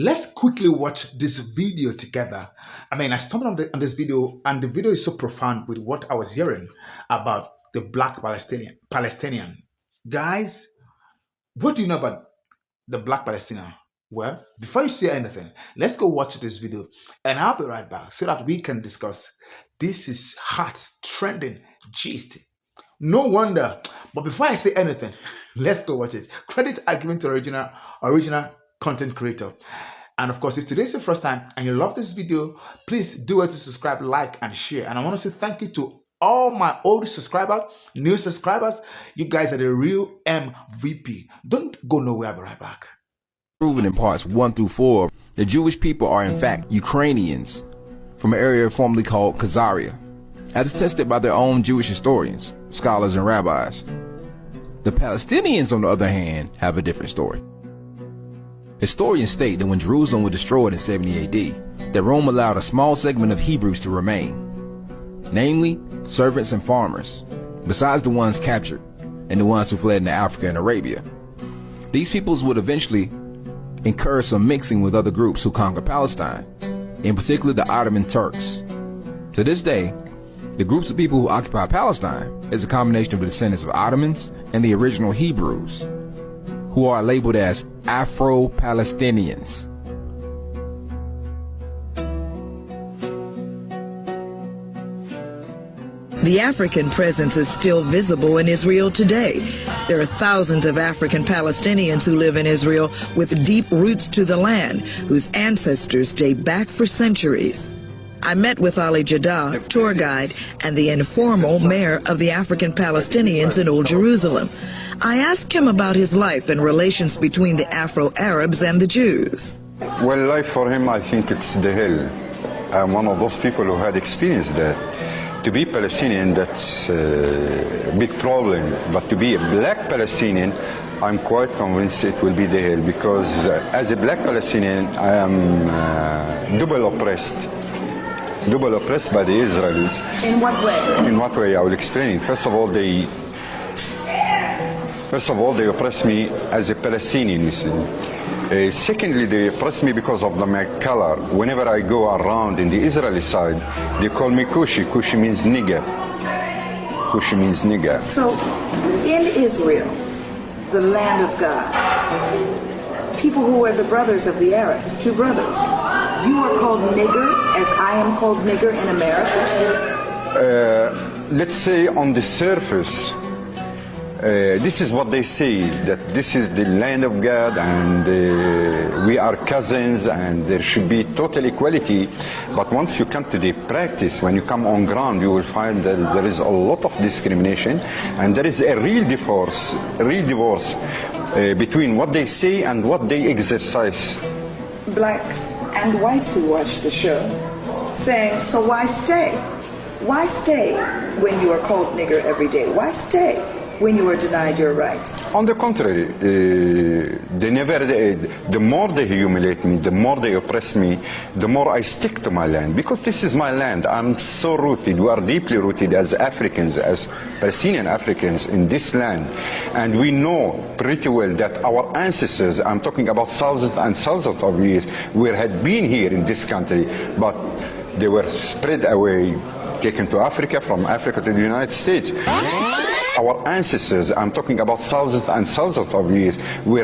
Let's quickly watch this video together. I mean, I stumbled on this video, and the video is so profound with what I was hearing about the Black Palestinian. Guys, what do you know about the Black Palestinian? Well, before you say anything, let's go watch this video, and I'll be right back so that we can discuss. This is hot, trending gist. No wonder. But before I say anything, let's go watch it. Credit are given to original content creator. And of course, if today's your first time and you love this video, please do it to subscribe, like, and share. And I want to say thank you to all my old subscribers, new subscribers. You guys are the real MVP. Don't go nowhere. I'll be right back. Proven in parts 1 through 4, the Jewish people are in fact Ukrainians from an area formerly called Khazaria, as attested by their own Jewish historians, scholars, and rabbis. The Palestinians, on the other hand, have a different story. Historians state that when Jerusalem was destroyed in 70 AD, that Rome allowed a small segment of Hebrews to remain, namely servants and farmers, besides the ones captured and the ones who fled into Africa and Arabia. These peoples would eventually incur some mixing with other groups who conquered Palestine, in particular the Ottoman Turks. To this day, the groups of people who occupy Palestine is a combination of the descendants of Ottomans and the original Hebrews, who are labeled as Afro-Palestinians. The African presence is still visible in Israel today. There are thousands of African Palestinians who live in Israel with deep roots to the land, whose ancestors date back for centuries. I met with Ali Jaddah, tour guide, and the informal mayor of the African Palestinians in Old Jerusalem. I asked him about his life and relations between the Afro-Arabs and the Jews. Well, life for him, I think it's the hell. I'm one of those people who had experienced that. To be Palestinian, that's a big problem. But to be a black Palestinian, I'm quite convinced it will be the hell, because as a black Palestinian, I am double oppressed by the Israelis. In what way? In what way? I will explain. First of all, they oppress me as a Palestinian, you see. Secondly, they oppress me because of my color. Whenever I go around in the Israeli side, they call me Kushi. Kushi means nigger. Kushi means nigger. So, in Israel, the land of God, people who are the brothers of the Arabs, two brothers, you are called nigger as I am called nigger in America? Let's say on the surface, this is what they say, that this is the land of God and we are cousins and there should be total equality. But once you come to the practice, when you come on ground, you will find that there is a lot of discrimination and there is a real divorce between what they say and what they exercise. Blacks and whites who watch the show saying, so why stay? Why stay when you are called nigger every day? Why stay when you are denied your rights? On the contrary, the more they humiliate me, the more they oppress me, the more I stick to my land, because this is my land. I'm so rooted, we are deeply rooted as Africans, as Palestinian Africans in this land. And we know pretty well that our ancestors, I'm talking about thousands and thousands of years, had been here in this country, but they were spread away, taken to Africa, from Africa to the United States. Our ancestors, I'm talking about thousands and thousands of years,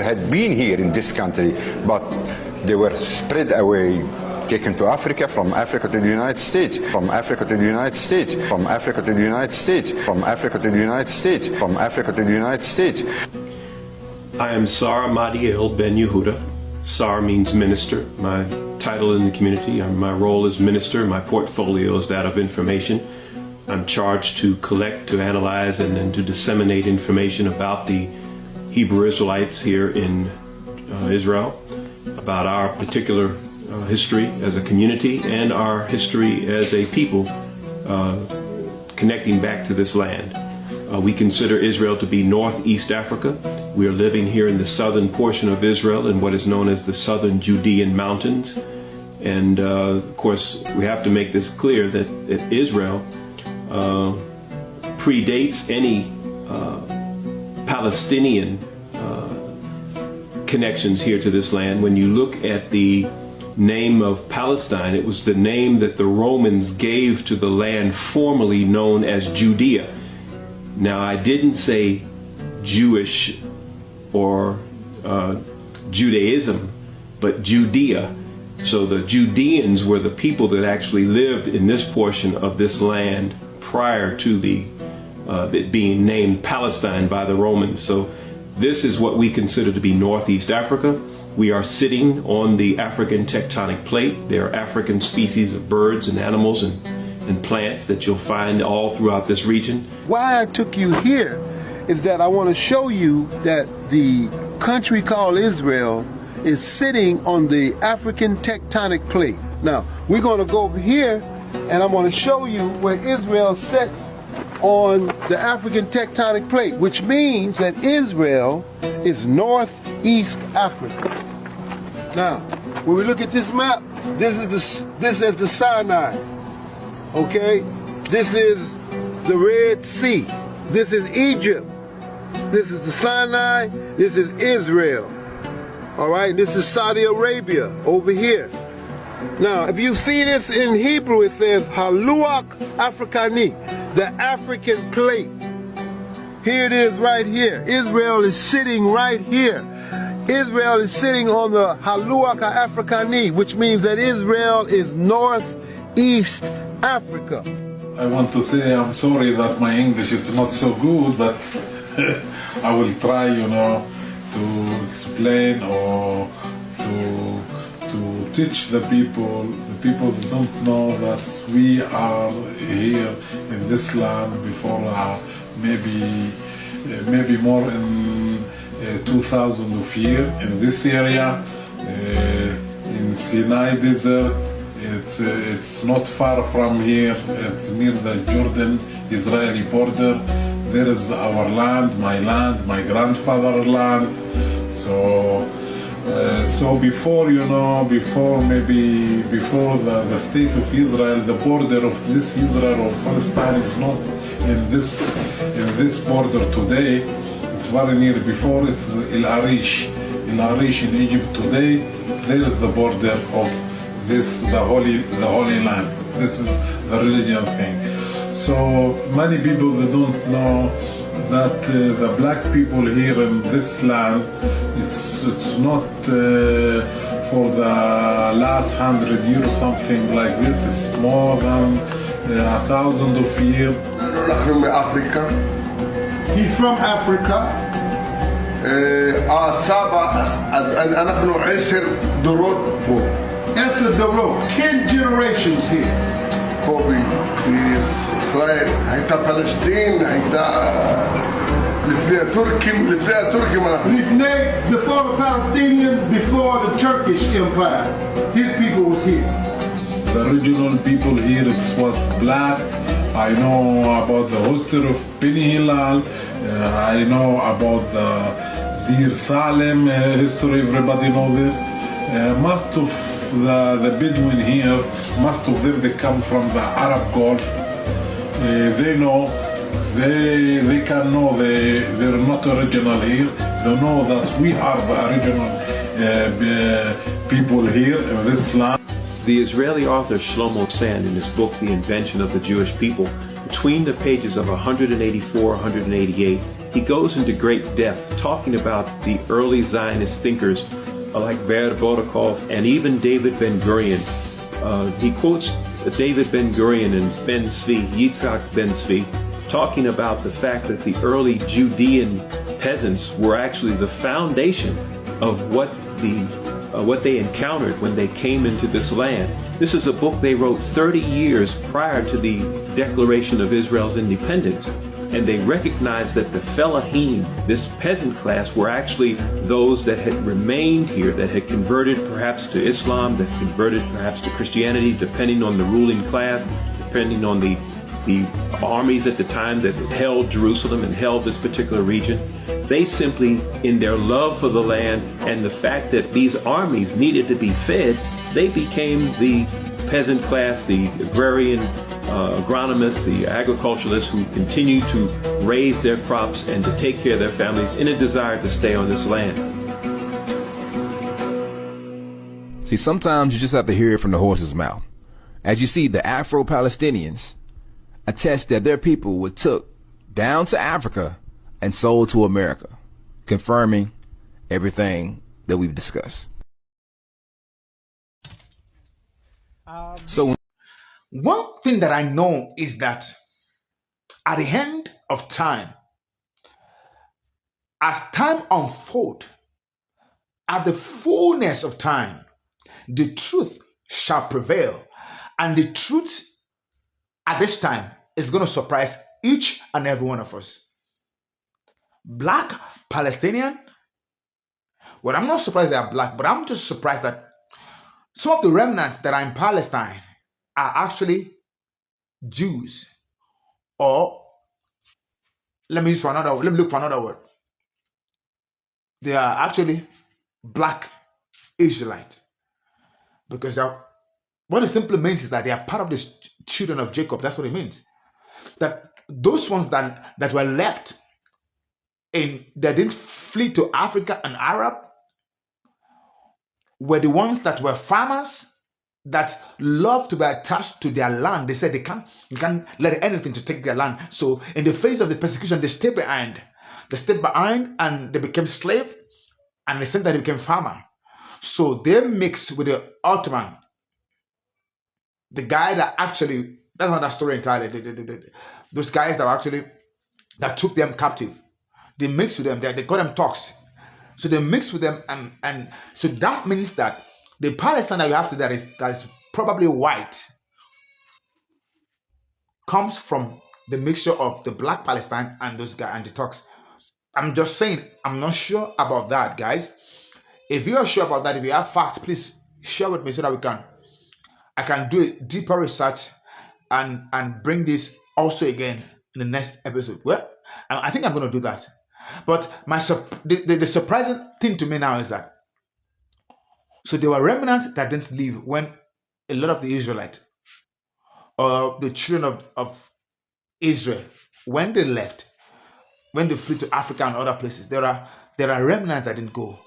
had been here in this country, but they were spread away, taken to Africa, from Africa to the United States, from Africa to the United States, from Africa to the United States, from Africa to the United States, from Africa to the United States. I am Sar Madiel Ben Yehuda. Sar means minister. My title in the community, my role as minister, my portfolio is that of information. I'm charged to collect, to analyze, and then to disseminate information about the Hebrew Israelites here in Israel, about our particular history as a community and our history as a people connecting back to this land. We consider Israel to be Northeast Africa. We are living here in the southern portion of Israel in what is known as the southern Judean mountains. And of course, we have to make this clear that Israel predates any Palestinian connections here to this land. When you look at the name of Palestine, it was the name that the Romans gave to the land formerly known as Judea. Now, I didn't say Jewish or Judaism, but Judea. So the Judeans were the people that actually lived in this portion of this land prior to it being named Palestine by the Romans. So this is what we consider to be Northeast Africa. We are sitting on the African tectonic plate. There are African species of birds and animals and plants that you'll find all throughout this region. Why I took you here is that I want to show you that the country called Israel is sitting on the African tectonic plate. Now, we're going to go over here and I'm going to show you where Israel sits on the African tectonic plate, which means that Israel is Northeast Africa. Now, when we look at this map, this is the Sinai. Okay? This is the Red Sea. This is Egypt. This is the Sinai. This is Israel. All right? This is Saudi Arabia over here. Now, if you see this in Hebrew, it says Haluach Afrikani, the African plate. Here it is right here. Israel is sitting right here. Israel is sitting on the Haluach Afrikani, which means that Israel is Northeast Africa. I want to say I'm sorry that my English is not so good, but I will try, to explain or to teach the people that don't know that we are here in this land before maybe more than 2,000 of years in this area in Sinai Desert. It's not far from here. It's near the Jordan-Israeli border. There is our land, my grandfather's land. So before the state of Israel, the border of this Israel or Palestine is not in this border today. It's very near. Before it's El Arish in Egypt today. There is the border of the holy land. This is the religion thing. So many people they don't know that the black people here in this land, it's not for the last 100 years or something like this. It's more than 1,000 of years. from Africa. He's from Africa. نحن 10 دورات فوق. 10 دورات, 10 generations here. فوق في إسرائيل حتى فلسطين حتى لفيها تركي Livnei, before the Palestinians, before the Turkish Empire, his people was here. The original people here, it was black. I know about the history of Beni Hillel. I know about the Zir Salem history. Everybody know this. Most of the Bedouin here, most of them they come from the Arab Gulf. They know. They can know they're not original here. They know that we are the original people here in this land. The Israeli author Shlomo Sand, in his book, The Invention of the Jewish People, between the pages of 184, 188, he goes into great depth talking about the early Zionist thinkers like Ber Vodakov and even David Ben-Gurion. He quotes David Ben-Gurion and Ben Zvi, Yitzhak Ben Zvi, talking about the fact that the early Judean peasants were actually the foundation of what they encountered when they came into this land. This is a book they wrote 30 years prior to the declaration of Israel's independence. And they recognized that the Felahim, this peasant class, were actually those that had remained here, that had converted perhaps to Islam, that converted perhaps to Christianity, depending on the ruling class, depending on the armies at the time that held Jerusalem and held this particular region. They simply, in their love for the land and the fact that these armies needed to be fed, they became the peasant class, the agrarian agronomists, the agriculturalists who continued to raise their crops and to take care of their families in a desire to stay on this land. See, sometimes you just have to hear it from the horse's mouth. As you see, the Afro-Palestinians attest that their people were took down to Africa and sold to America, confirming everything that we've discussed. So one thing that I know is that at the end of time, as time unfolds, at the fullness of time, the truth shall prevail. And the truth at this time is going to surprise each and every one of us. Black Palestinian, well, I'm not surprised they are black, but I'm just surprised that some of the remnants that are in Palestine are actually Jews, or let me look for another word. They are actually Black Israelites, because what it simply means is that they are part of the children of Jacob. That's what it means. That those ones that were left that didn't flee to Africa and Arab were the ones that were farmers that love to be attached to their land. They said you can't let anything to take their land. So in the face of the persecution, they stayed behind. They stayed behind and they became slave, and they said that they became farmer. So they mixed with the Ottoman, the guy that actually, that's not that story entirely. Those guys that took them captive, they mixed with them. They call them Turks. So they mixed with them, and so that means that the Palestine that you have today that is probably white comes from the mixture of the Black Palestine and those guys and the Turks. I'm just saying, I'm not sure about that, guys. If you are sure about that, if you have facts, please share with me so that I can do a deeper research and bring this also again in the next episode. Well, I think I'm going to do that. But the surprising thing to me now is that, so there were remnants that didn't leave when a lot of the Israelites or the children of Israel, when they left, when they flew to Africa and other places, there are remnants that didn't go.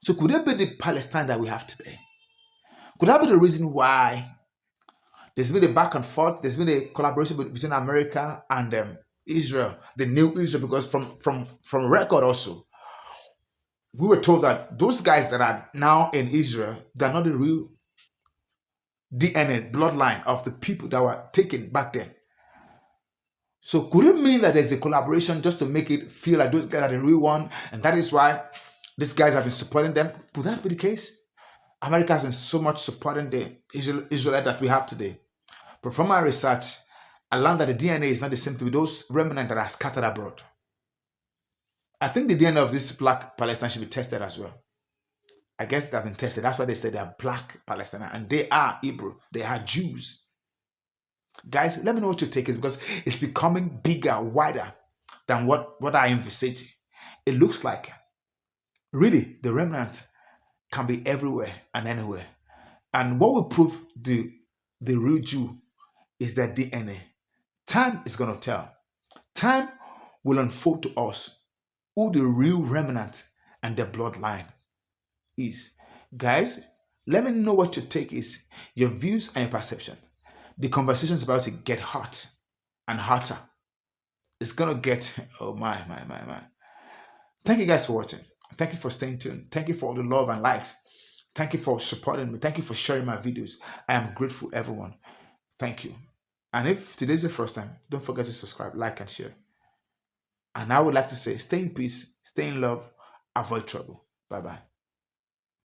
So could that be the Palestine that we have today? Could that be the reason why there's been a back and forth, there's been a collaboration between America and Israel, the new Israel? Because from record also, we were told that those guys that are now in Israel, they're not the real DNA bloodline of the people that were taken back then. So could it mean that there's a collaboration just to make it feel like those guys are the real one, and that is why these guys have been supporting them? Would that be the case? America has been so much supporting the Israelite that we have today. But from my research, I learned that the DNA is not the same to those remnants that are scattered abroad. I think the DNA of this Black Palestine should be tested as well. I guess they've been tested. That's why they say they are Black Palestinians, and they are Hebrew. They are Jews. Guys, let me know what your take is, because it's becoming bigger, wider than what I envisaged. It looks like really the remnant can be everywhere and anywhere. And what will prove the real Jew is their DNA. Time is going to tell. Time will unfold to us who the real remnant and their bloodline is. Guys, let me know what your take is, your views and your perception. The conversation is about to get hot and hotter. It's going to get, oh my. Thank you guys for watching. Thank you for staying tuned. Thank you for all the love and likes. Thank you for supporting me. Thank you for sharing my videos. I am grateful, everyone. Thank you. And if today's your first time, don't forget to subscribe, like, and share. And I would like to say, stay in peace, stay in love, avoid trouble. Bye-bye.